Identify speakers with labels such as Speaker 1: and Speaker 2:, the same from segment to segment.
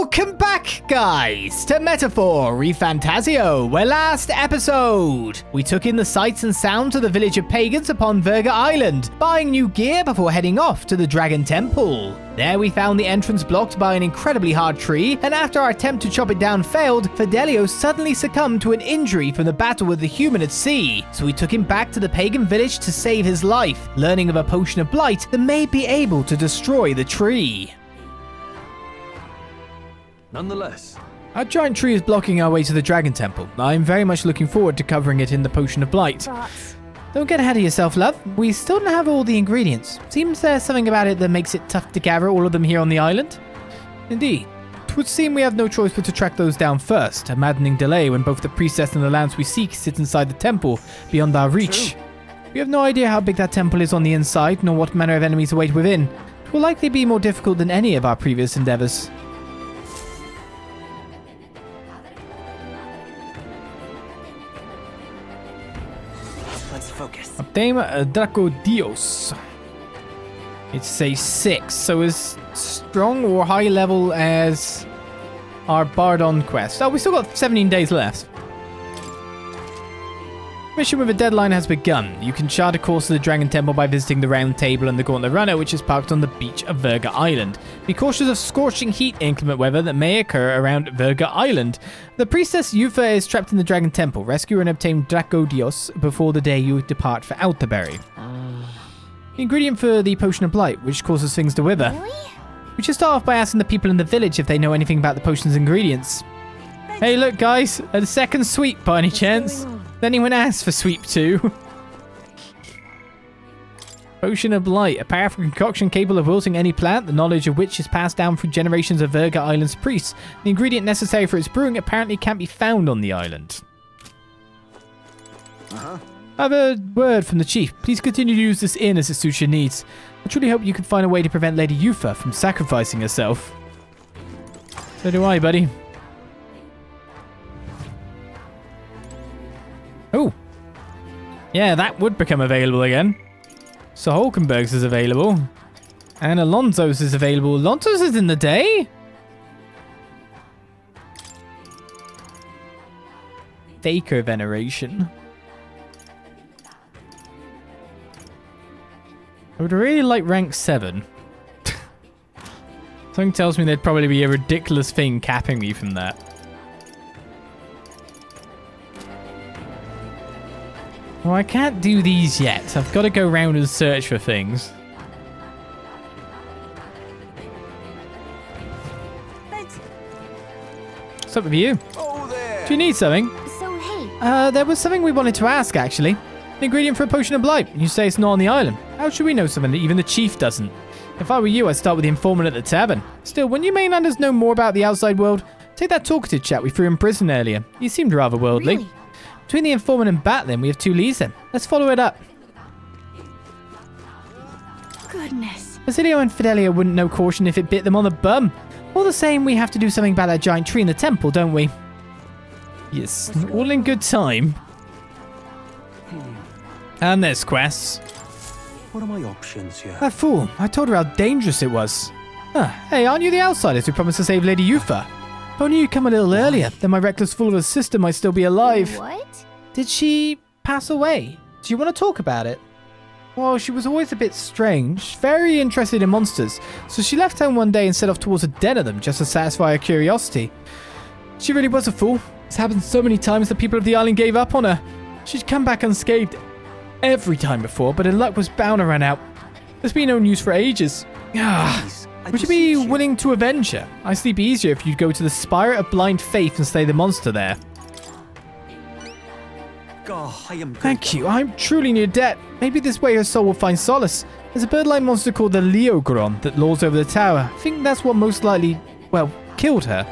Speaker 1: Welcome back, guys, to Metaphor Refantazio, where last episode we took in the sights and sounds of the village of pagans upon Virga Island, buying new gear before heading off to the Dragon Temple. There we found the entrance blocked by an incredibly hard tree, and after our attempt to chop it down failed, Fidelio suddenly succumbed to an injury from the battle with the human at sea. So we took him back to the pagan village to save his life, learning of a potion of blight that may be able to destroy the tree.
Speaker 2: Nonetheless,
Speaker 1: Our giant tree is blocking our way to the Dragon Temple. I'm very much looking forward to covering it in the Potion of Blight. Don't get ahead of yourself, love. We still don't have all the ingredients. Seems there's something about it that makes it tough to gather all of them here on the island. Indeed. It would seem we have no choice but to track those down first, a maddening delay when both the priestess and the lands we seek sit inside the temple, beyond our reach.
Speaker 2: True.
Speaker 1: We have no idea how big that temple is on the inside, nor what manner of enemies await within. It will likely be more difficult than any of our previous endeavors.
Speaker 2: focus.
Speaker 1: Obtain Draco Dios. It's a 6, so as strong or high level as our Bardon quest. Oh, we still got 17 days left. Mission with a deadline has begun. You can chart a course to the Dragon Temple by visiting the Round Table and the Gauntlet Runner, which is parked on the beach of Virga Island. Be cautious of scorching heat and inclement weather that may occur around Virga Island. The priestess Yufa is trapped in the Dragon Temple. Rescue her and obtain Draco Dios before the day you depart for Altaberry. The ingredient for the Potion of Blight, which causes things to wither.
Speaker 3: Really?
Speaker 1: We should start off by asking the people in the village if they know anything about the potion's ingredients. Hey, look, guys, a second sweep by any chance? Does anyone ask for sweep 2? Potion of Blight, a powerful concoction capable of wilting any plant, the knowledge of which is passed down through generations of Virga Island's priests. The ingredient necessary for its brewing apparently can't be found on the island. I have a word from the chief. Please continue to use this inn as it suits your needs. I truly hope you can find a way to prevent Lady Yufa from sacrificing herself. So do I, buddy. Oh. Yeah, that would become available again. So Hulkenberg's is available. And Alonso's is available. Alonso's is in the day? Faker Veneration. I would really like rank 7. Something tells me there'd probably be a ridiculous thing capping me from that. Well, I can't do these yet. I've got to go around and search for things. What's up with you?
Speaker 2: Oh, there.
Speaker 1: Do you need something?
Speaker 3: So, hey,
Speaker 1: There was something we wanted to ask, actually. The ingredient for a potion of blight. You say it's not on the island. How should we know something that even the chief doesn't? If I were you, I'd start with the informant at the tavern. Still, when you mainlanders know more about the outside world, take that talkative chap we threw in prison earlier. He seemed rather worldly.
Speaker 3: really?
Speaker 1: Between the informant and Bat, then, we have 2 leads then. Let's follow it up.
Speaker 3: Goodness.
Speaker 1: Basilio and Fidelio wouldn't know caution if it bit them on the bum. All the same, we have to do something about that giant tree in the temple, don't we? Yes, all in good time. And there's quests.
Speaker 2: What are my options here?
Speaker 1: That fool, I told her how dangerous it was. Hey, aren't you the outsiders who promised to save Lady Yufa? If only you'd come a little earlier, then my reckless fool of a sister might still be alive.
Speaker 3: What?
Speaker 1: Did she pass away? Do you want to talk about it? Well, she was always a bit strange, very interested in monsters, so she left home one day and set off towards a den of them just to satisfy her curiosity. She really was a fool. It's happened so many times that people of the island gave up on her. She'd come back unscathed every time before, but her luck was bound to run out. There's been no news for ages.
Speaker 2: Please, I
Speaker 1: Would you be
Speaker 2: beseech
Speaker 1: willing to avenge her? I sleep easier if you'd go to the Spire of Blind Faith and slay the monster there.
Speaker 2: Oh, I am
Speaker 1: Thank you. I'm truly in your debt. Maybe this way her soul will find solace. There's a bird-like monster called the Leogron that lords over the tower. I think that's what most likely, well, killed her.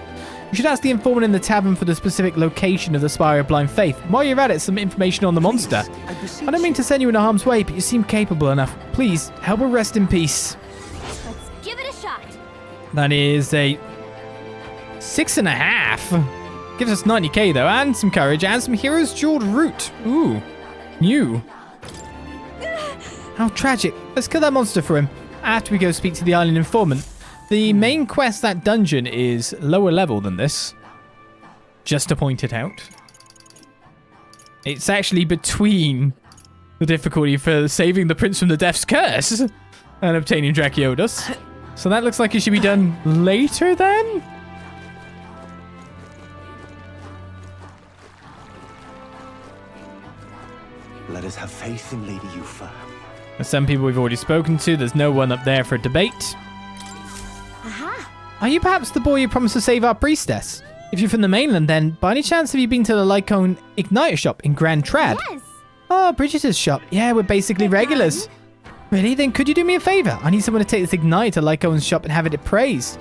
Speaker 1: You should ask the informant in the tavern for the specific location of the Spire of Blind Faith. While you're at it, some information on the monster. I don't mean to send you in harm's way, but you seem capable enough. Please, help her rest in peace.
Speaker 3: Let's give it a shot.
Speaker 1: That is a 6.5. Gives us 90k though, and some courage, and some Hero's Jeweled Root. Ooh, new. How tragic. Let's kill that monster for him after we go speak to the island informant. The main quest, that dungeon, is lower level than this. Just to point it out. It's actually between the difficulty for saving the prince from the death's curse and obtaining Draciodos. So that looks like it should be done later then?
Speaker 2: Let us have faith in Lady Yufa.
Speaker 1: There's some people we've already spoken to. There's no one up there for a debate.
Speaker 3: Aha.
Speaker 1: Are you perhaps the boy you promised to save our priestess? If you're from the mainland, then by any chance have you been to the Lycone Igniter shop in Grand Trad?
Speaker 3: Yes.
Speaker 1: Oh, Bridget's shop. Yeah, we're basically regulars. Really? Then could you do me a favor? I need someone to take this Igniter to Lycone's shop and have it appraised.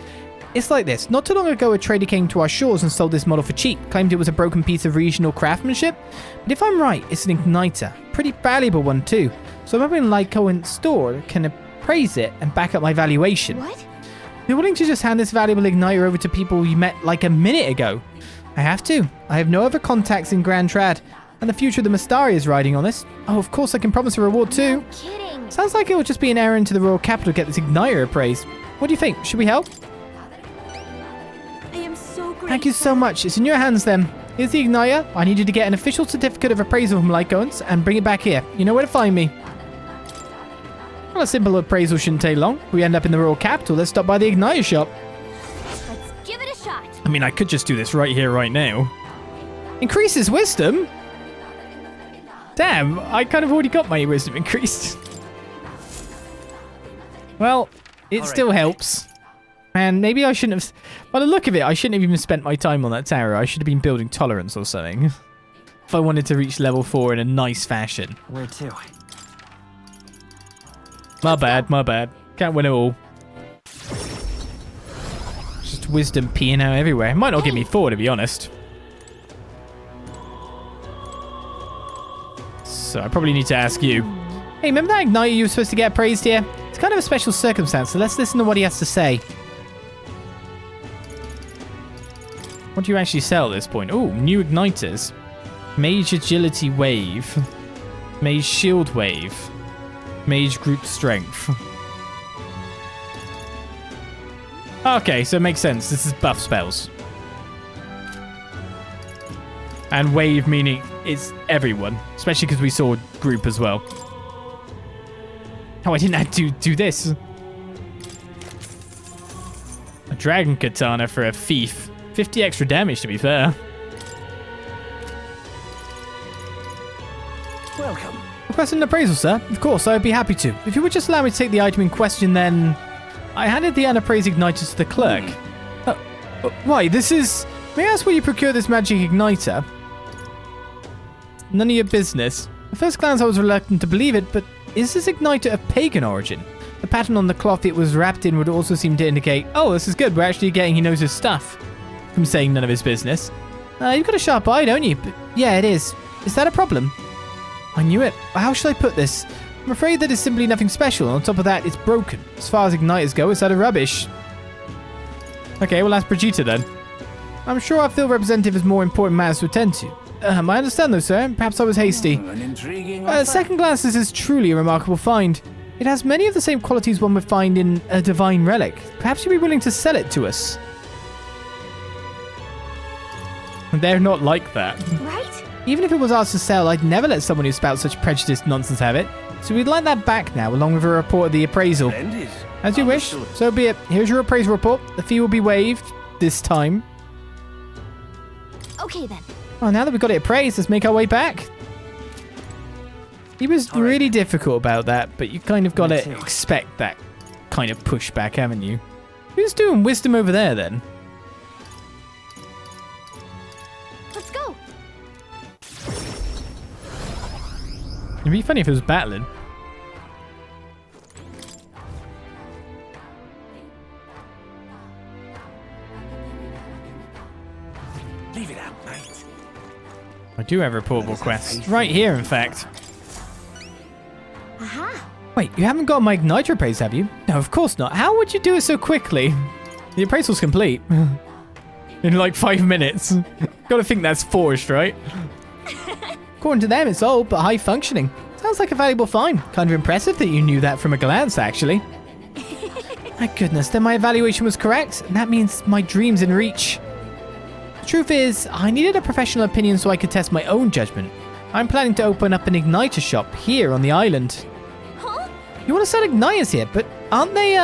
Speaker 1: It's like this. Not too long ago, a trader came to our shores and sold this model for cheap. Claimed it was a broken piece of regional craftsmanship. But if I'm right, it's an Igniter. Pretty valuable one, too. So I'm hoping Lycone's store can appraise it and back up my valuation.
Speaker 3: What?
Speaker 1: You're willing to just hand this valuable Igniter over to people you met like a minute ago? I have to. I have no other contacts in Grand Trad. And the future of the Mustari is riding on this. Oh, of course I can promise a reward, too.
Speaker 3: No kidding.
Speaker 1: Sounds like it will just be an errand to the royal capital to get this Igniter appraised. What do you think? Should we help?
Speaker 3: I am so grateful.
Speaker 1: Thank you so much. It's in your hands then. Here's the Igniter. I need you to get an official certificate of appraisal from Lycones and bring it back here. You know where to find me. Well, a simple appraisal shouldn't take long. If we end up in the royal capital, let's stop by the Igniter shop.
Speaker 3: Let's give it a shot.
Speaker 1: I mean, I could just do this right here, right now. Increases wisdom? Damn, I kind of already got my wisdom increased. Well, it still helps. And maybe I shouldn't have... By the look of it, I shouldn't have even spent my time on that tower. I should have been building tolerance or something. If I wanted to reach level 4 in a nice fashion.
Speaker 2: Where to?
Speaker 1: My bad, my bad. Can't win it all. Just wisdom peeing out everywhere. It might not give me 4, to be honest. So I probably need to ask you. Hey, remember that Igniter you were supposed to get appraised here? It's kind of a special circumstance, so let's listen to what he has to say. What do you actually sell at this point? Oh, new Igniters. Mage Agility Wave. Mage Shield Wave. Mage Group Strength. Okay, so it makes sense. This is buff spells. And wave meaning it's everyone. Especially because we saw group as well. Oh, I didn't have to do this. A dragon katana for a thief. 50 extra damage, to be fair.
Speaker 2: Welcome.
Speaker 1: Requesting an appraisal, sir? Of course, I'd be happy to. If you would just allow me to take the item in question, then... I handed the unappraised Igniter to the clerk. Why, this is... May I ask where you procure this magic Igniter? None of your business. At first glance, I was reluctant to believe it, but is this Igniter of pagan origin? The pattern on the cloth it was wrapped in would also seem to indicate, oh, this is good, we're actually getting he knows his stuff. From saying none of his business. You've got a sharp eye, don't you? But yeah, it is. Is that a problem? I knew it. How should I put this? I'm afraid that it's simply nothing special. On top of that, it's broken. As far as Igniters go, it's utter rubbish. Okay, well, ask Brigitte then. I'm sure our field representative has more important matters to attend to. I understand though, sir. Perhaps I was hasty.
Speaker 2: An intriguing
Speaker 1: Second glance, this is truly a remarkable find. It has many of the same qualities one would find in a divine relic. Perhaps you'd be willing to sell it to us. They're not like that.
Speaker 3: Right?
Speaker 1: Even if it was ours to sell, I'd never let someone who spouts such prejudiced nonsense have it. So we'd like that back now, along with a report of the appraisal.
Speaker 2: Splendid.
Speaker 1: As you wish.
Speaker 2: Understood.
Speaker 1: So be it. Here's your appraisal report. The fee will be waived this time.
Speaker 3: Okay then.
Speaker 1: Well, now that we've got it appraised, let's make our way back. He was
Speaker 2: All right.
Speaker 1: really difficult about that, but you kind of got
Speaker 2: Me
Speaker 1: to
Speaker 2: too.
Speaker 1: expect that kind of pushback, haven't you? Who's doing wisdom over there then?
Speaker 3: Let's go.
Speaker 1: It'd be funny if it was battling.
Speaker 2: Leave it out, mate.
Speaker 1: I do have reportable quests. Right here, in fact.
Speaker 3: Aha.
Speaker 1: Wait, you haven't got my Igniter appraised, have you? No, of course not. How would you do it so quickly? The appraisal's complete. In like 5 minutes. Gotta think that's forged, right? According to them, it's old, but high functioning. Sounds like a valuable find. Kind of impressive that you knew that from a glance, actually. My goodness, then my evaluation was correct, and that means my dream's in reach. The truth is, I needed a professional opinion so I could test my own judgment. I'm planning to open up an igniter shop here on the island.
Speaker 3: Huh?
Speaker 1: You want to sell igniters here, but aren't they,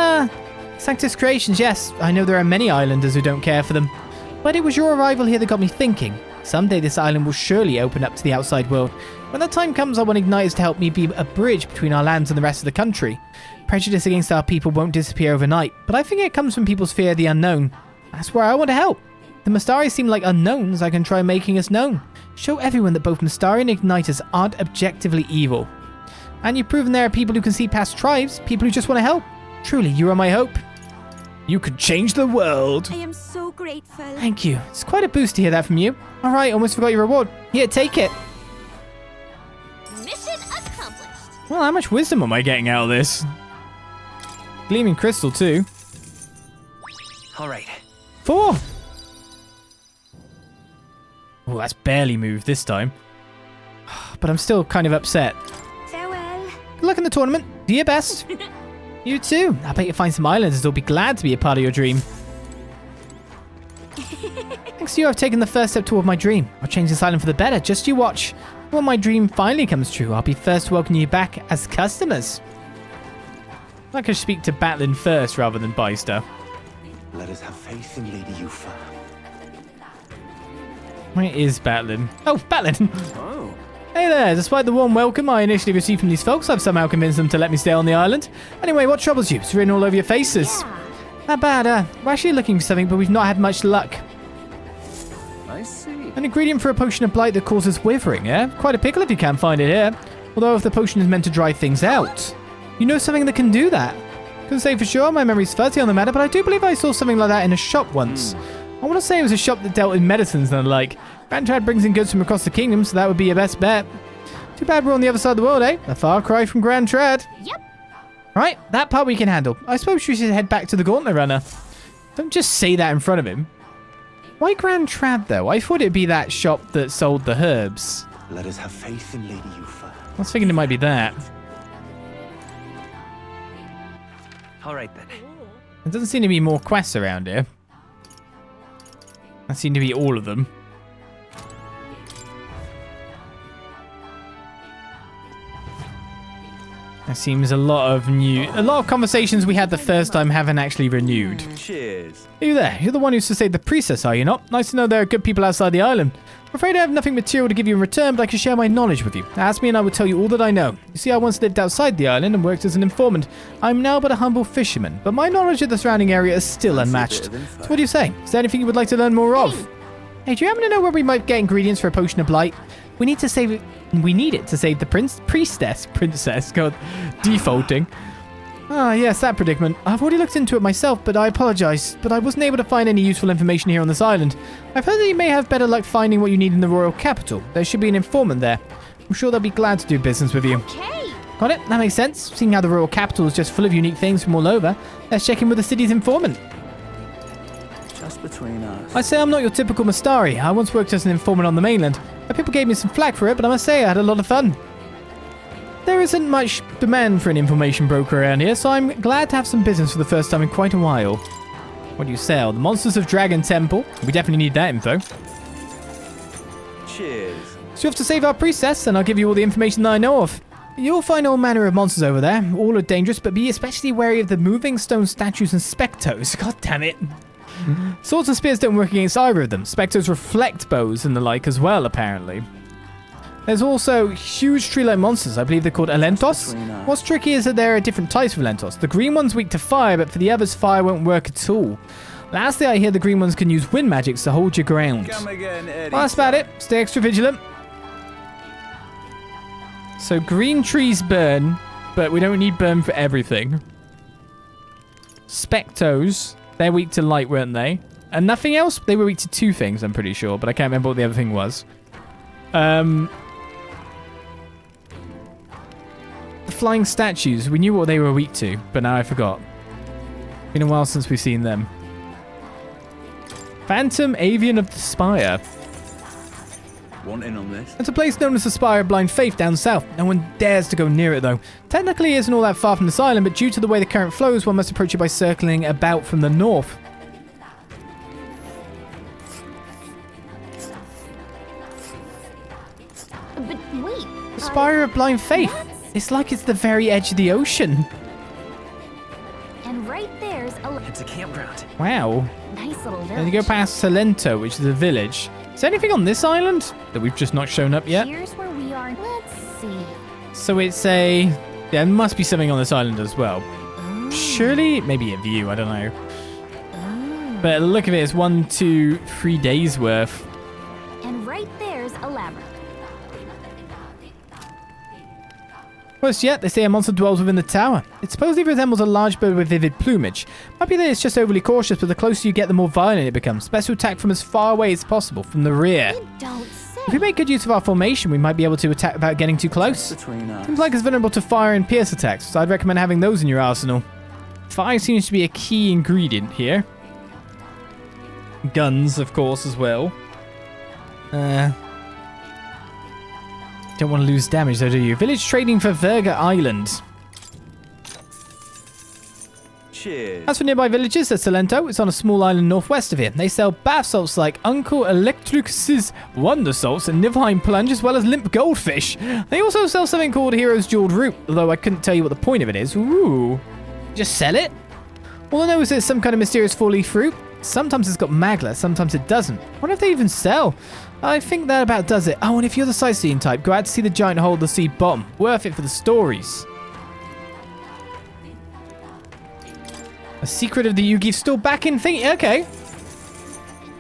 Speaker 1: Sanctus Creations? Yes, I know there are many islanders who don't care for them. But it was your arrival here that got me thinking. Someday this island will surely open up to the outside world. When that time comes, I want igniters to help me be a bridge between our lands and the rest of the country. Prejudice against our people won't disappear overnight, but I think it comes from people's fear of the unknown. That's where I want to help. The Mustari seem like unknowns I can try making us known. Show everyone that both Mustari and igniters aren't objectively evil. And you've proven there are people who can see past tribes, people who just want to help. Truly, you are my hope. You could change the world.
Speaker 3: I am so grateful.
Speaker 1: Thank you. It's quite a boost to hear that from you. All right, almost forgot your reward. Here, take it.
Speaker 3: Mission accomplished.
Speaker 1: Well, how much wisdom am I getting out of this? Gleaming crystal, too.
Speaker 2: All right.
Speaker 1: 4. Oh, that's barely moved this time. But I'm still kind of upset.
Speaker 3: Farewell.
Speaker 1: Good luck in the tournament. Do your best. You too. I bet you'll find some islanders that'll be glad to be a part of your dream. Thanks to you, I've taken the first step toward my dream. I'll change this island for the better. Just you watch. When my dream finally comes true, I'll be first to welcome you back as customers. I could speak to Batlin first rather than Byster.
Speaker 2: Let us have faith in Lady Yufa.
Speaker 1: Where is Batlin? Oh, Batlin!
Speaker 2: Oh.
Speaker 1: Hey there, despite the warm welcome I initially received from these folks, I've somehow convinced them to let me stay on the island. Anyway, what troubles you? It's written all over your faces.
Speaker 3: Yeah.
Speaker 1: Not bad, we're actually looking for something, but we've not had much luck.
Speaker 2: I see.
Speaker 1: An ingredient for a potion of blight that causes withering, yeah? Quite a pickle if you can't find it here. Although if the potion is meant to dry things out. You know something that can do that? Couldn't say for sure, my memory's fuzzy on the matter, but I do believe I saw something like that in a shop once. I want to say it was a shop that dealt in medicines and the like. Grand brings in goods from across the kingdom, so that would be your best bet. Too bad we're on the other side of the world, eh? A far cry from Grand Trad.
Speaker 3: Yep.
Speaker 1: Right, that part we can handle. I suppose we should head back to the Gauntlet Runner. Don't just say that in front of him. Why Grand Trad, though? I thought it'd be that shop that sold the herbs.
Speaker 2: Let us have faith in Lady Yufa.
Speaker 1: I was thinking it might be that.
Speaker 2: All right then.
Speaker 1: There doesn't seem to be more quests around here. That seem to be all of them. There seems a lot of conversations we had the first time haven't actually renewed.
Speaker 2: Cheers.
Speaker 1: You there, you're the one who saved the priestess, are you not? Nice to know there are good people outside the island. I'm afraid I have nothing material to give you in return, but I can share my knowledge with you. Ask me and I will tell you all that I know. You see, I once lived outside the island and worked as an informant. I'm now but a humble fisherman, but my knowledge of the surrounding area is still unmatched. So what do you say? Is there anything you would like to learn more of? Hey, do you happen to know where we might get ingredients for a potion of blight? We need it to save the princess. God, defaulting. Ah, yes, that predicament. I've already looked into it myself, but I apologize. But I wasn't able to find any useful information here on this island. I've heard that you may have better luck finding what you need in the royal capital. There should be an informant there. I'm sure they'll be glad to do business with you.
Speaker 3: Okay.
Speaker 1: Got it? That makes sense. Seeing how the royal capital is just full of unique things from all over, let's check in with the city's informant.
Speaker 2: Just between us.
Speaker 1: I say I'm not your typical Mustari. I once worked as an informant on the mainland. People gave me some flack for it, but I must say I had a lot of fun. There isn't much demand for an information broker around here, so I'm glad to have some business for the first time in quite a while. What do you sell? The Monsters of Dragon Temple. We definitely need that info.
Speaker 2: Cheers.
Speaker 1: So you have to save our priestess, and I'll give you all the information that I know of. You'll find all manner of monsters over there. All are dangerous, but be especially wary of the moving stone statues and spectos. God damn it. Swords and spears don't work against either of them. Spectres reflect bows and the like as well, apparently. There's also huge tree-like monsters. I believe they're called Elentos. What's tricky is that there are different types of Elentos. The green one's weak to fire, but for the others, fire won't work at all. Lastly, I hear the green ones can use wind magics to hold your ground.
Speaker 2: Come again, Eddie.
Speaker 1: Well, that's about it. Stay extra vigilant. So green trees burn, but we don't need burn for everything. Spectos. They're weak to light, weren't they? And nothing else? They were weak to two things, I'm pretty sure, but I can't remember what the other thing was. The flying statues. We knew what they were weak to, but now I forgot. Been a while since we've seen them. Phantom Avian of the Spire.
Speaker 2: Want in on this?
Speaker 1: It's a place known as the Spire of Blind Faith down south. No one dares to go near it, though. Technically, it isn't all that far from this island, but due to the way the current flows, one must approach it by circling about from the north.
Speaker 3: But wait.
Speaker 1: The Spire of Blind Faith.
Speaker 3: What?
Speaker 1: It's like it's the very edge of the ocean.
Speaker 3: And right there's a
Speaker 2: It's a campground.
Speaker 1: Wow.
Speaker 3: nice little village.
Speaker 1: Then you go past Salento, which is a village. Is there anything on this island that we've just not shown up yet?
Speaker 3: Here's where we are. Let's see.
Speaker 1: So it's a... Yeah, there must be something on this island as well.
Speaker 3: Oh.
Speaker 1: Surely, maybe a view, I don't know.
Speaker 3: Oh.
Speaker 1: But look at it, it's 1, 2, 3 days worth.
Speaker 3: And right there's a labyrinth.
Speaker 1: Worse yet, they say a monster dwells within the tower. It supposedly resembles a large bird with vivid plumage. Might be that it's just overly cautious, but the closer you get, the more violent it becomes. Best to attack from as far away as possible, from the rear.
Speaker 3: You don't say.
Speaker 1: If we make good use of our formation, we might be able to attack without getting too close.
Speaker 2: Between us.
Speaker 1: Seems like it's vulnerable to fire and pierce attacks, so I'd recommend having those in your arsenal. Fire seems to be a key ingredient here. Guns, of course, as well. Don't want to lose damage though, do you? Village trading for Verga Island.
Speaker 2: Cheers.
Speaker 1: As for nearby villages, there's Salento. It's on a small island northwest of here. They sell bath salts like Uncle Electric's Wonder Salts and Niflheim Plunge, as well as limp goldfish. They also sell something called Hero's Jeweled Root, although I couldn't tell you what the point of it is. Ooh. Just sell it? All I know is it's some kind of mysterious four-leaf fruit. Sometimes it's got magla, sometimes it doesn't. What if they even sell? I think that about does it. Oh, and if you're the sightseeing type, go out to see the giant hole at the sea bottom. Worth it for the stories. A secret of the Yugi still back in thingy. Okay.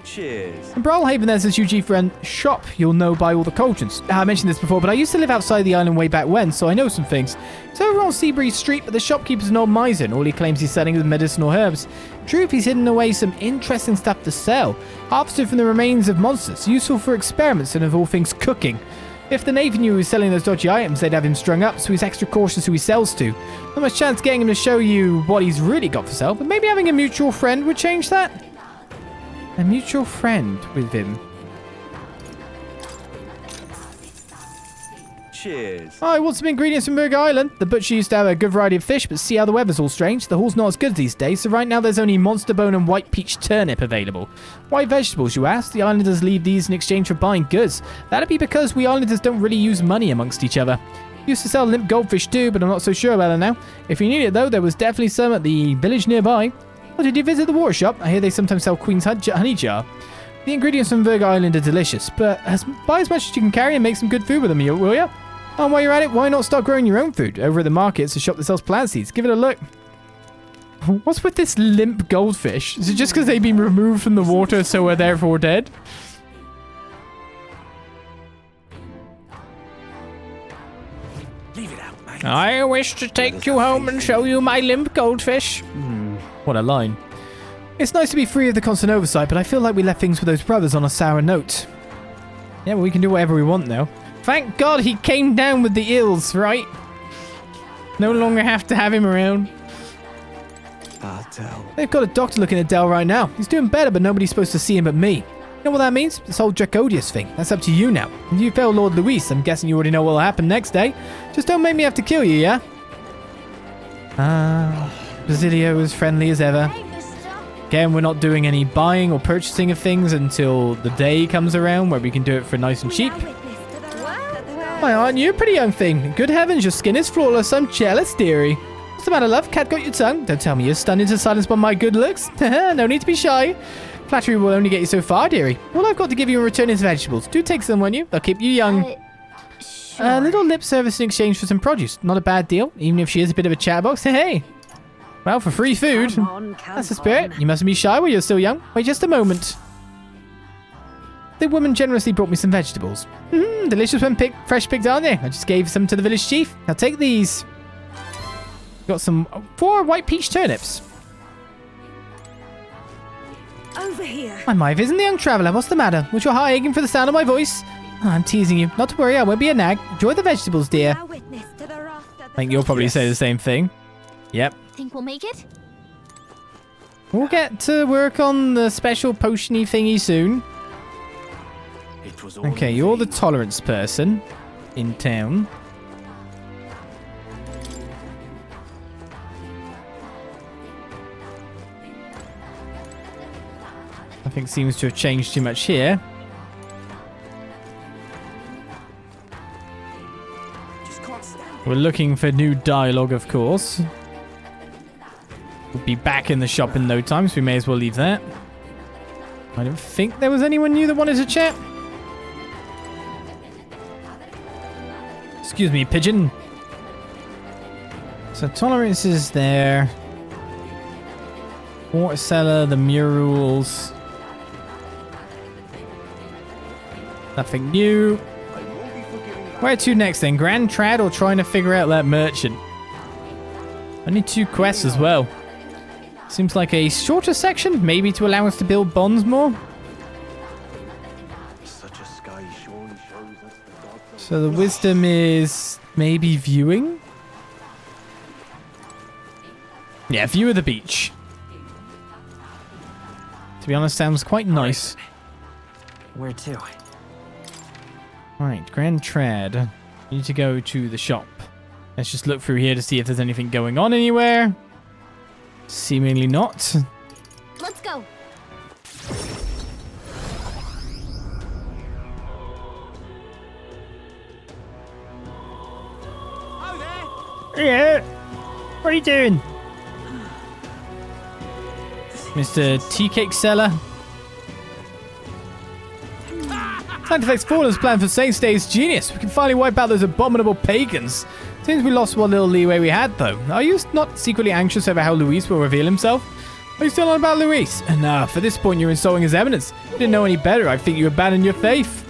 Speaker 2: Cheers.
Speaker 1: In Brawlhaven, there's this Yugi friend shop you'll know by all the cauldrons. I mentioned this before, but I used to live outside the island way back when, so I know some things. It's over on Seabreeze Street, but the shopkeeper's an old miser, and all he claims he's selling is medicinal herbs. In truth, he's hidden away some interesting stuff to sell. Harvested from the remains of monsters, useful for experiments and of all things cooking. If the Navy knew he was selling those dodgy items, they'd have him strung up, so he's extra cautious who he sells to. Not much chance getting him to show you what he's really got for sale, but maybe having a mutual friend would change that? A mutual friend with him.
Speaker 2: Cheers.
Speaker 1: Oh, I want some ingredients from Verga Island. The butcher used to have a good variety of fish, but see how the weather's all strange. The haul's not as good these days, so right now there's only monster bone and white peach turnip available. Why vegetables, you ask? The islanders leave these in exchange for buying goods. That'd be because we islanders don't really use money amongst each other. Used to sell limp goldfish too, but I'm not so sure about it now. If you need it though, there was definitely some at the village nearby. Oh, did you visit the water shop? I hear they sometimes sell Queen's honey jar. The ingredients from Verga Island are delicious, but buy as much as you can carry and make some good food with them, will ya? Oh, while you're at it, why not start growing your own food? Over at the market, it's a shop that sells plant seeds. Give it a look. What's with this limp goldfish? Is it just because they've been removed from the water, so are therefore dead?
Speaker 2: Leave it out, mate.
Speaker 1: I wish to take you home and show you my limp goldfish. What a line. It's nice to be free of the constant oversight, but I feel like we left things with those brothers on a sour note. Yeah, well, we can do whatever we want now. Thank God he came down with the ills, right? No longer have to have him around.
Speaker 2: I'll tell.
Speaker 1: They've got a doctor looking at Del right now. He's doing better, but nobody's supposed to see him but me. You know what that means? This whole Dracodius thing. That's up to you now. If you fail Lord Luis, I'm guessing you already know what will happen next, eh? Just don't make me have to kill you, yeah? Basilio is friendly as ever. Again, we're not doing any buying or purchasing of things until the day comes around where we can do it for nice and cheap. Why aren't you a pretty young thing? Good heavens, your skin is flawless. I'm jealous, dearie. What's the matter, love? Cat got your tongue? Don't tell me you're stunned into silence by my good looks. No need to be shy. Flattery will only get you so far, dearie. All I've got to give you in return is vegetables. Do take some, won't you? They'll keep you young.
Speaker 3: Sure.
Speaker 1: A little lip service in exchange for some produce. Not a bad deal, even if she is a bit of a chatterbox. Hey. Well, for free food. That's the spirit. You mustn't be shy while you're still young. Wait just a moment. The woman generously brought me some vegetables. Delicious when fresh picked, aren't they? I just gave some to the village chief. Now take these. Got some 4 white peach turnips.
Speaker 3: Over here.
Speaker 1: My Myve isn't the young traveller. What's the matter? Was your heart aching for the sound of my voice? Oh, I'm teasing you. Not to worry, I won't be a nag. Enjoy the vegetables, dear. I think you'll probably say the same thing. Yep.
Speaker 3: Think we'll make it?
Speaker 1: We'll get to work on the special potion-y thingy soon.
Speaker 2: 'Twas all
Speaker 1: Okay,
Speaker 2: in
Speaker 1: you're the
Speaker 2: vain.
Speaker 1: tolerance person in town. Nothing seems to have changed too much here.
Speaker 2: Just can't stand it.
Speaker 1: We're looking for new dialogue, of course. We'll be back in the shop in no time, so we may as well leave that. I don't think there was anyone new that wanted to chat. Excuse me, pigeon. So tolerance is there. Water cellar, the murals. Nothing new.
Speaker 2: I will be forgiving you.
Speaker 1: Where to next then? Grand Trad or trying to figure out that merchant? Only 2 quests as well. Seems like a shorter section, maybe to allow us to build bonds more.
Speaker 2: Such a sky surely shows us the gods of
Speaker 1: So the wisdom is maybe viewing? Yeah, view of the beach. To be honest, sounds quite nice.
Speaker 4: Where to?
Speaker 1: Right, Grand Trad. We need to go to the shop. Let's just look through here to see if there's anything going on anywhere. Seemingly not.
Speaker 3: Let's go.
Speaker 2: Oh there!
Speaker 1: Yeah. What are you doing? Mr. Tea Cake Seller. Time to fix Fallen's plan for Saints Day is genius. We can finally wipe out those abominable pagans. Seems we lost what little leeway we had, though. Are you not secretly anxious over how Luis will reveal himself? Are you still on about Luis? Nah, for this point you're insulting his eminence. If you didn't know any better, I think you abandoned your faith.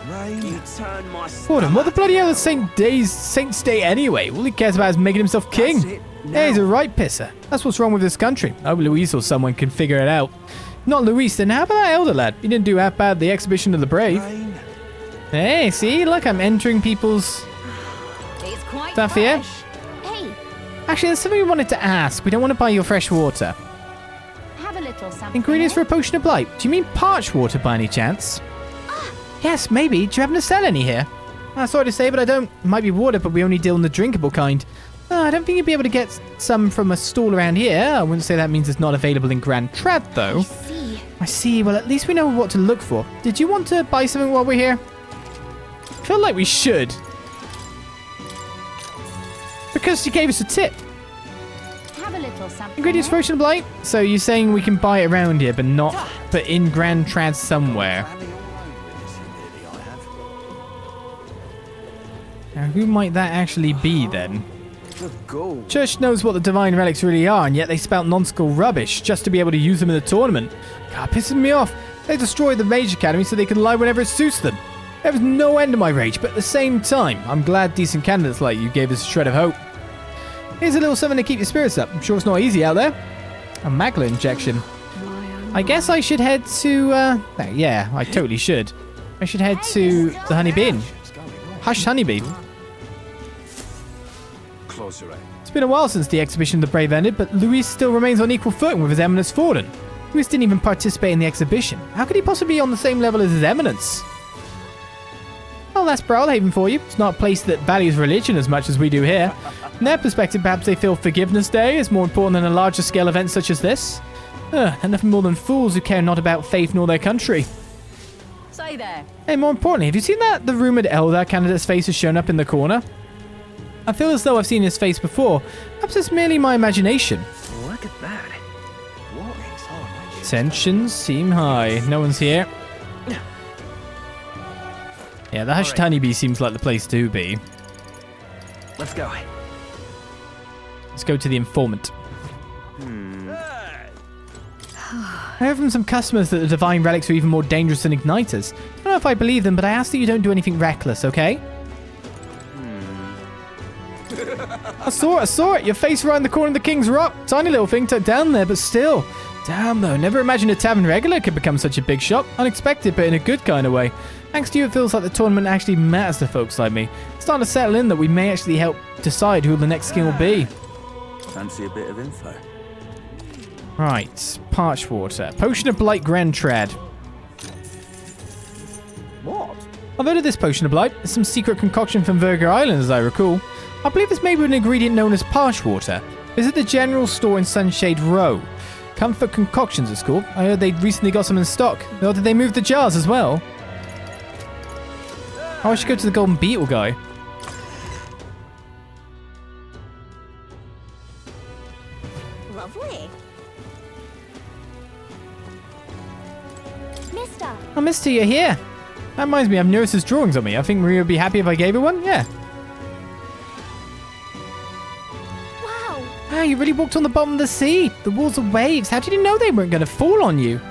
Speaker 2: Rain, you turn my
Speaker 1: Gordon, what the bloody hell is Saints Day anyway? All he cares about is making himself king.
Speaker 2: That's it.
Speaker 1: Yeah, he's
Speaker 2: Now.
Speaker 1: a right pisser. That's what's wrong with this country. I hope Luis or someone can figure it out. Not Luis, then how about that elder lad? He didn't do half bad at the exhibition of the brave.
Speaker 2: Rain.
Speaker 1: Hey, see? Look, I'm entering people's
Speaker 3: It's quite
Speaker 1: stuff here.
Speaker 3: fresh. Hey,
Speaker 1: Actually, there's something we wanted to ask. We don't want to buy your fresh water.
Speaker 3: have a little something.
Speaker 1: Ingredients for
Speaker 3: eh?
Speaker 1: a potion of blight. Do you mean Parchwater by any chance? Yes, maybe. Do you happen to sell any here? Sorry to say, but I don't. It might be water, but we only deal in the drinkable kind. I don't think you'd be able to get some from a stall around here. I wouldn't say that means it's not available in Grand Trad, though.
Speaker 3: See.
Speaker 1: I see. Well, at least we know what to look for. Did you want to buy something while we're here? I feel like we should. Because you gave us a tip.
Speaker 3: Have a little something.
Speaker 1: Ingredients
Speaker 3: eh?
Speaker 1: for Potion of Blight. So you're saying we can buy it around here, but in Grand Trad somewhere.
Speaker 2: Planning all over this, really, I have.
Speaker 1: Now, who might that actually be then?
Speaker 2: The gold.
Speaker 1: Church knows what the divine relics really are, and yet they spout nonsensical rubbish just to be able to use them in the tournament. God, pisses me off. They destroy the Mage Academy so they can lie whenever it suits them. There was no end to my rage, but at the same time, I'm glad decent candidates like you gave us a shred of hope. Here's a little something to keep your spirits up. I'm sure it's not easy out there. A magla injection. I guess I should head to, yeah, I totally should. I should head to the Honeybee Inn. Hush Honeybee.
Speaker 2: Closer, eh?
Speaker 1: It's been a while since the exhibition of the Brave ended, but Luis still remains on equal footing with his eminence Fallen. Luis didn't even participate in the exhibition. How could he possibly be on the same level as his eminence? Well, that's Brawlhaven for you. It's not a place that values religion as much as we do here. From their perspective, perhaps they feel Forgiveness Day is more important than a larger scale event such as this. And nothing more than fools who care not about faith nor their country.
Speaker 3: Say there.
Speaker 1: Hey, more importantly, have you seen that the rumoured elder candidate's face has shown up in the corner? I feel as though I've seen his face before. Perhaps it's merely my imagination.
Speaker 2: Look at that. What excitement.
Speaker 1: Tensions seem high. No one's here. Yeah, the Hushed Honeybee seems like the place to be.
Speaker 4: Let's go.
Speaker 1: Let's go to the informant.
Speaker 2: Hey.
Speaker 1: I heard from some customers that the divine relics are even more dangerous than igniters. I don't know if I believe them, but I ask that you don't do anything reckless, okay? I saw it. Your face right in the corner of the King's Rock. Tiny little thing tucked down there, but still. Damn, though. Never imagined a tavern regular could become such a big shop. Unexpected, but in a good kind of way. Thanks to you, it feels like the tournament actually matters to folks like me. It's starting to settle in that we may actually help decide who the next king will be.
Speaker 2: Fancy a bit of info.
Speaker 1: Right. Parchwater. Potion of Blight Grand Trad. I've heard of this Potion of Blight. It's some secret concoction from Virga Island, as I recall. I believe it's made with an ingredient known as Parchwater. Visit the general store in Sunshade Row. Comfort Concoctions, it's called. I heard they'd recently got some in stock. Or did they move the jars as well? Oh, I should go to the Golden Beetle guy.
Speaker 3: Lovely. Mister.
Speaker 1: Oh, Mister, you're here. That reminds me, I have Nurse's drawings on me. I think Maria would be happy if I gave her one. Yeah.
Speaker 3: Wow.
Speaker 1: Wow, you really walked on the bottom of the sea. The walls of waves. How did you know they weren't going to fall on you?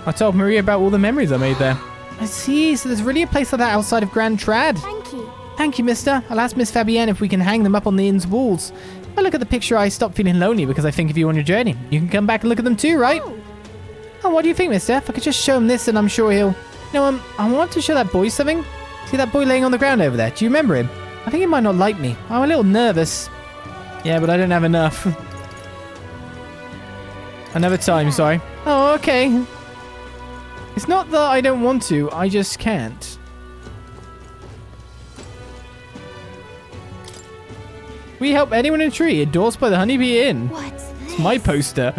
Speaker 1: I told Maria about all the memories I made there. I see. So there's really a place like that outside of Grand Trad.
Speaker 3: Thank you.
Speaker 1: Thank you, mister. I'll ask Miss Fabienne if we can hang them up on the inn's walls. If I look at the picture, I stop feeling lonely because I think of you on your journey. You can come back and look at them too, right? Oh, what do you think, mister? If I could just show him this, and I'm sure he'll... No, I want to show that boy something. See that boy laying on the ground over there? Do you remember him? I think he might not like me. I'm a little nervous. Yeah, but I don't have enough. Another time, sorry. Oh, okay. It's not that I don't want to, I just can't. We help anyone in a tree, endorsed by the Honeybee Inn.
Speaker 3: What's this?
Speaker 1: It's my poster.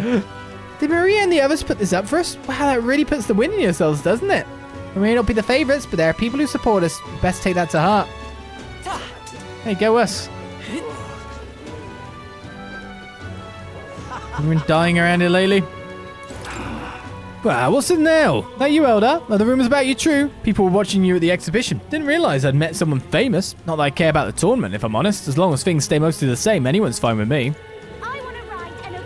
Speaker 1: Did Maria and the others put this up for us? Wow, that really puts the wind in yourselves, doesn't it? We may not be the favourites, but there are people who support us. Best take that to heart. Hey, go us. You've been dying around here lately? Wow, what's it now? That you, Elder? Are the rumours about you true? People were watching you at the exhibition. Didn't realise I'd met someone famous. Not that I care about the tournament, if I'm honest. As long as things stay mostly the same, anyone's fine with me.
Speaker 3: I want to ride an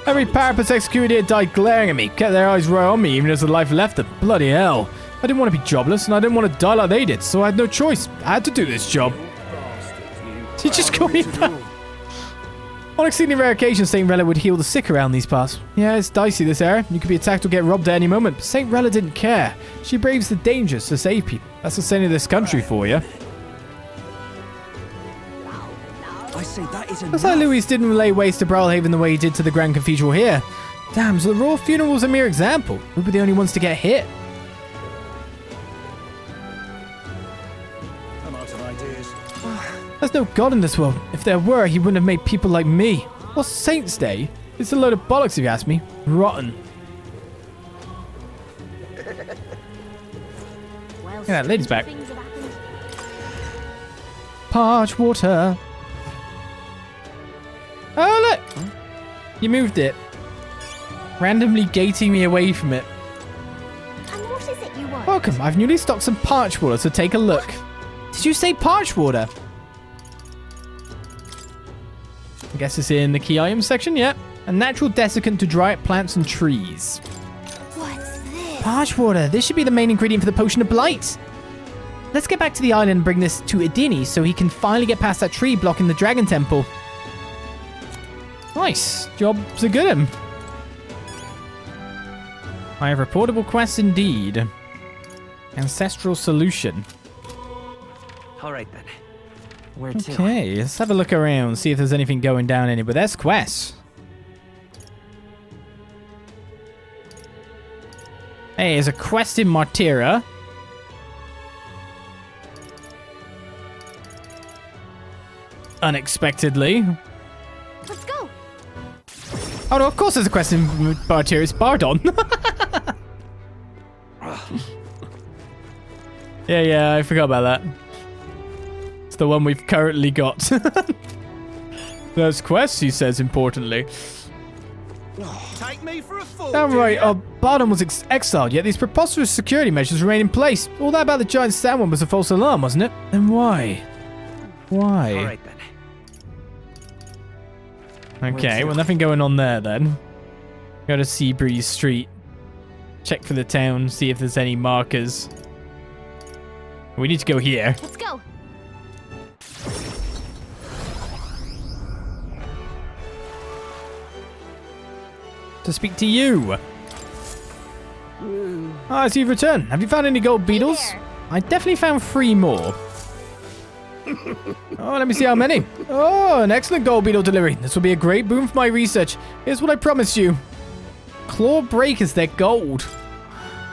Speaker 1: Every parapet's executed here died glaring at me, kept their eyes right on me even as the life left them. Bloody hell. I didn't want to be jobless, and I didn't want to die like they did, so I had no choice. I had to do this job. He just called me back. On exceedingly rare occasions, St. Rella would heal the sick around these parts. Yeah, it's dicey this era. You could be attacked or get robbed at any moment, but St. Rella didn't care. She braves the dangers to save people. That's the saying of this country for you.
Speaker 2: I say that is
Speaker 1: Looks like Louis didn't lay waste to Brawlhaven the way he did to the Grand Cathedral here. Damn, so the royal funeral was a mere example. We'd be the only ones to get hit.
Speaker 2: I'm out of ideas.
Speaker 1: There's no God in this world. If there were, he wouldn't have made people like me. What's Saints' Day? It's a load of bollocks if you ask me. Rotten.
Speaker 3: Well,
Speaker 1: Yeah, that lady's back.
Speaker 3: things have happened.
Speaker 1: Parchwater. Oh, look! You moved it. Randomly gating me away from it.
Speaker 3: And what is it you want?
Speaker 1: Welcome, I've newly stocked some Parchwater, so take a look. Did you say Parchwater? I guess it's in the key items section, yeah. A natural desiccant to dry up plants and trees.
Speaker 3: What's this?
Speaker 1: Parchwater, this should be the main ingredient for the Potion of Blight. Let's get back to the island and bring this to Idini so he can finally get past that tree blocking the Dragon Temple. Nice. Job's a good one. I have reportable quests indeed. Ancestral solution.
Speaker 4: All right then. Where to?
Speaker 1: Okay, let's have a look around, see if there's anything going down anywhere. There's quests. Hey, there's a quest in Martira. Unexpectedly.
Speaker 3: Let's go.
Speaker 1: Oh no, of course there's a quest in Martira. It's Bardon. Yeah, I forgot about that. It's the one we've currently got. There's quests, he says, importantly.
Speaker 2: Take me for a fool.
Speaker 1: Downright, Bardon was exiled, yet these preposterous security measures remain in place. All that about the giant sandworm was a false alarm, wasn't it? Then why? Why?
Speaker 4: All right then.
Speaker 1: Okay, well, nothing going on there then. Go to Seabreeze Street. Check for the town, see if there's any markers. We need to go here.
Speaker 3: Let's go.
Speaker 1: To speak to you. Ah, I see you've returned. Have you found any gold beetles?
Speaker 3: there.
Speaker 1: I definitely found 3 more. Oh, let me see how many. Oh, an excellent gold beetle delivery. This will be a great boon for my research. Here's what I promise you. Claw breakers, they're gold.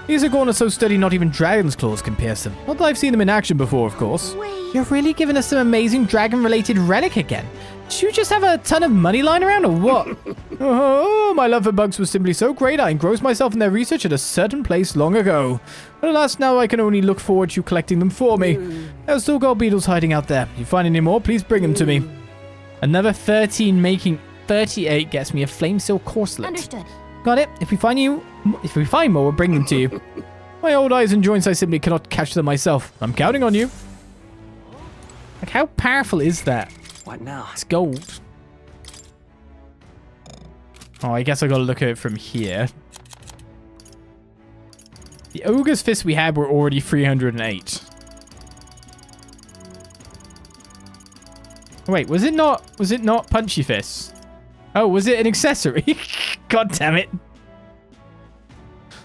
Speaker 1: These Agorn are so sturdy not even dragon's claws can pierce them. Not that I've seen them in action before, of course.
Speaker 3: Wait.
Speaker 1: You're really giving us some amazing dragon-related relic again. Did you just have a ton of money lying around or what? Oh, my love for bugs was simply so great I engrossed myself in their research at a certain place long ago. But alas, now I can only look forward to you collecting them for me. There are still gold beetles hiding out there. If you find any more, please bring them to me. Another 13 making 38 gets me a flame seal corselet.
Speaker 3: Understood.
Speaker 1: Got it. If we find more, we'll bring them to you. My old eyes and joints, I simply cannot catch them myself. I'm counting on you. Like, how powerful is that?
Speaker 4: What now?
Speaker 1: It's gold. Oh, I guess I gotta look at it from here. The Ogre's Fists we had were already 308. Wait, was it not Punchy Fists? Oh, was it an accessory? God damn it.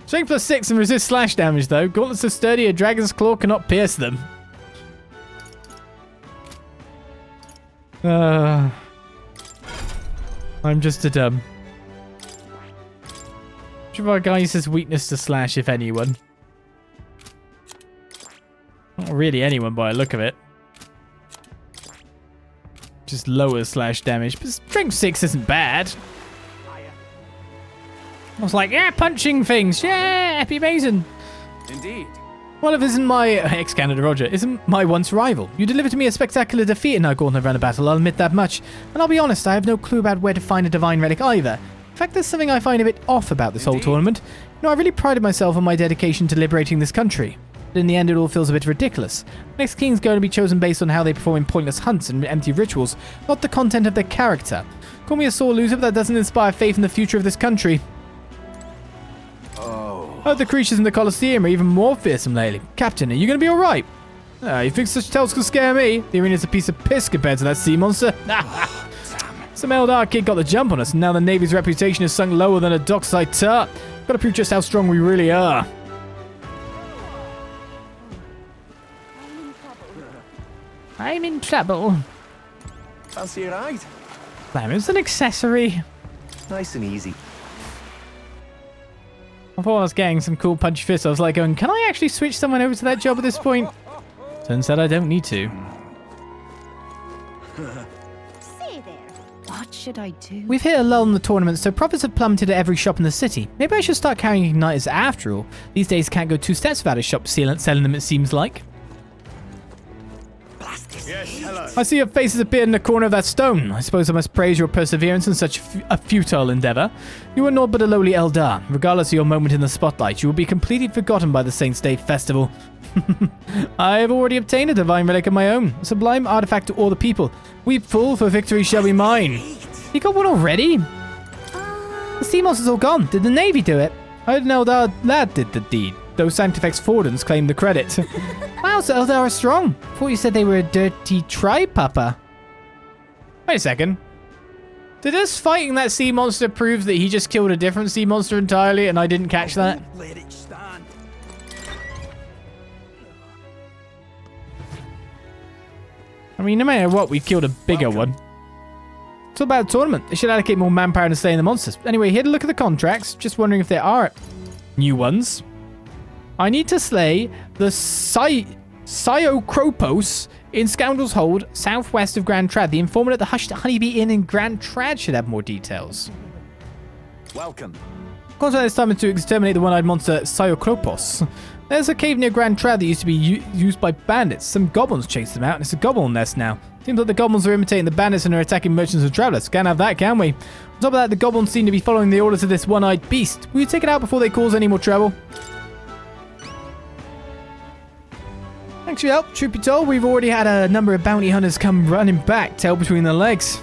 Speaker 1: Strength +6 and resist slash damage though. Gauntlets are sturdy, a dragon's claw cannot pierce them. I'm just a dumb. Which of our guys has weakness to slash, if anyone? Not really anyone by the look of it. Just lower slash damage, but strength 6 isn't bad. I was like, yeah, punching things, yeah, happy amazing.
Speaker 2: Indeed.
Speaker 1: Well, if isn't my ex-Canada Roger, isn't my once rival. You delivered to me a spectacular defeat in our Gorn Ravana battle, I'll admit that much. And I'll be honest, I have no clue about where to find a divine relic either. In fact, there's something I find a bit off about this whole tournament. You know, I really prided myself on my dedication to liberating this country. But in the end, it all feels a bit ridiculous. Next king's going to be chosen based on how they perform in pointless hunts and empty rituals, not the content of their character. Call me a sore loser, but that doesn't inspire faith in the future of this country. Oh, the creatures in the Colosseum are even more fearsome lately. Captain, are you going to be alright? You think such tales could scare me? The arena's a piece of piss compared to that sea monster. Some Eldar kid got the jump on us, and now the Navy's reputation is sunk lower than a dockside tart. Gotta prove just how strong we really are. I'm in trouble.
Speaker 2: Fancy a ride?
Speaker 1: Damn, it's an accessory.
Speaker 2: Nice and easy.
Speaker 1: I thought I was getting some cool punchy fists. I was like going, can I actually switch someone over to that job at this point? Turns out I don't need to.
Speaker 3: Say there.
Speaker 5: What should I do?
Speaker 1: We've hit a lull in the tournament, so profits have plummeted at every shop in the city. Maybe I should start carrying igniters after all. These days can't go 2 steps without a shop selling them, it seems like.
Speaker 2: Yes, hello.
Speaker 1: I see your faces appear in the corner of that stone. I suppose I must praise your perseverance in such a futile endeavor. You are naught but a lowly Eldar. Regardless of your moment in the spotlight, you will be completely forgotten by the Saints' Day festival. I have already obtained a divine relic of my own, a sublime artifact to all the people. Weep full, for victory shall be mine. You got one already? The sea monster's all gone. Did the Navy do it? I heard an Eldar lad did the deed. Those Sanctifex Fordans claim the credit. Wow, so Eldar are strong. Thought you said they were a dirty tribe, Papa. Wait a second. Did us fighting that sea monster prove that he just killed a different sea monster entirely and I didn't catch that?
Speaker 2: Let it stand.
Speaker 1: I mean, no matter what, we killed a bigger one. It's all about the tournament. They should allocate more manpower to slaying the monsters. Anyway, here to look at the contracts. Just wondering if there are new ones. I need to slay the Siocropos in Scoundrel's Hold, southwest of Grand Trad. The informant at the Hushed Honeybee Inn in Grand Trad should have more details.
Speaker 2: Welcome.
Speaker 1: Contact this time to exterminate the one-eyed monster Siocropos. There's a cave near Grand Trad that used to be used by bandits. Some goblins chased them out, and it's a goblin nest now. Seems like the goblins are imitating the bandits and are attacking merchants and travelers. Can't have that, can we? On top of that, the goblins seem to be following the orders of this one-eyed beast. Will you take it out before they cause any more trouble? Thanks for your help, truth be told, we've already had a number of bounty hunters come running back, tail between their legs.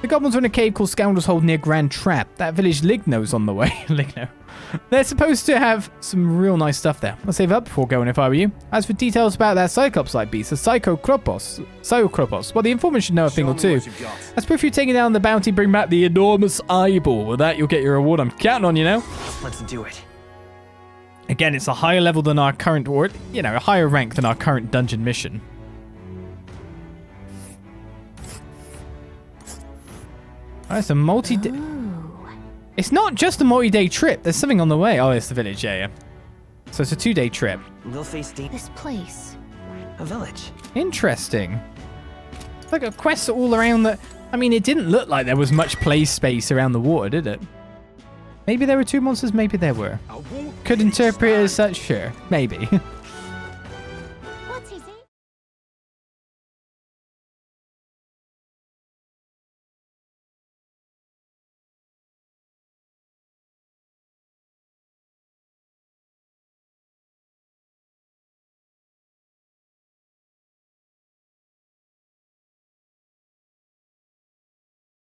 Speaker 1: The goblins are in a cave called Scoundrel's Hold near Grand Trap. That village Ligno's on the way. Ligno. They're supposed to have some real nice stuff there. I'll save up before going if I were you. As for details about that Cyclops-like beast, the Siocropos, well, the informant should know a thing or two. As proof you're taking down the bounty, bring back the enormous eyeball. With that, you'll get your reward. I'm counting on you now.
Speaker 4: Let's do it.
Speaker 1: Again, it's a higher level than our current, or, you know, a higher rank than our current dungeon mission. Oh, it's a multi-day... It's not just a multi-day trip. There's something on the way. Oh, it's the village, yeah. So it's a 2-day trip.
Speaker 4: We'll face
Speaker 3: This place.
Speaker 4: a village.
Speaker 1: Interesting. Look at quests all around the... I mean, it didn't look like there was much play space around the water, did it? Maybe there were 2 monsters, maybe there were. Could interpret it as such, sure. Maybe.